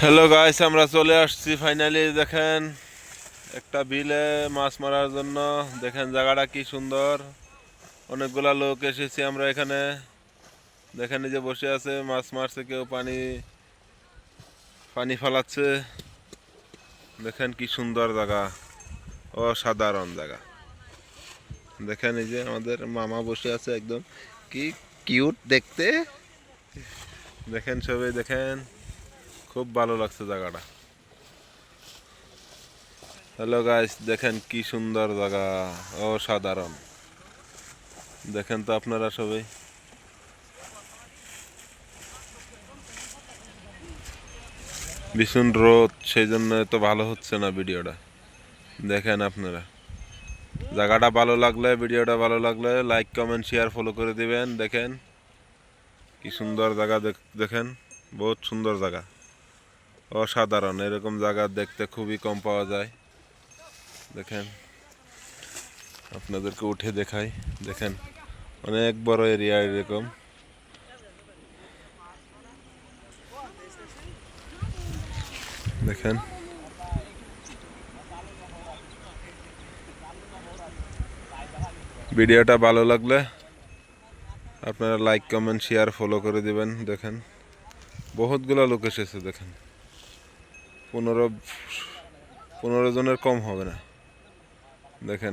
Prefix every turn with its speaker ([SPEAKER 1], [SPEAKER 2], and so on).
[SPEAKER 1] Hello guys, আমরা চলে আসছি ফাইনালি। দেখেন একটা বিলে মাছ মারার জন্য। দেখেন জায়গাটা কি সুন্দর। অনেকগুলা লোক এসেছি আমরা এখানে। দেখেন এই যে বসে আছে, মাছ মারছে, কেউ পানি পানি ফেলাচ্ছে। দেখেন কি সুন্দর জায়গা, অসাধারণ জায়গা। দেখেন এই যে আমাদের মামা বসে আছে, একদম কি কিউট দেখতে। দেখেন সবাই, দেখেন খুব ভালো লাগছে জায়গাটা। হ্যালো গাইস, দেখেন কি সুন্দর জায়গা, অসাধারণ। দেখেন তো আপনারা সবাই। ভীষণ রোদ, সেই জন্য তো ভালো হচ্ছে না ভিডিওটা। দেখেন আপনারা, জায়গাটা ভালো লাগলে, ভিডিওটা ভালো লাগলে লাইক কমেন্ট শেয়ার ফলো করে দিবেন। দেখেন কি সুন্দর জায়গা, দেখেন বহুত সুন্দর জায়গা, অসাধারণ। এরকম জায়গা দেখতে খুবই কম পাওয়া যায়। দেখেন আপনাদেরকে উঠে দেখাই। দেখেন অনেক বড় এরিয়া এরকম। দেখেন ভিডিওটা ভালো লাগলে আপনারা লাইক কমেন্ট শেয়ার ফলো করে দিবেন। দেখেন বহুতগুলো লোক এসেছে। দেখেন 15 জনের কম হবে না। দেখেন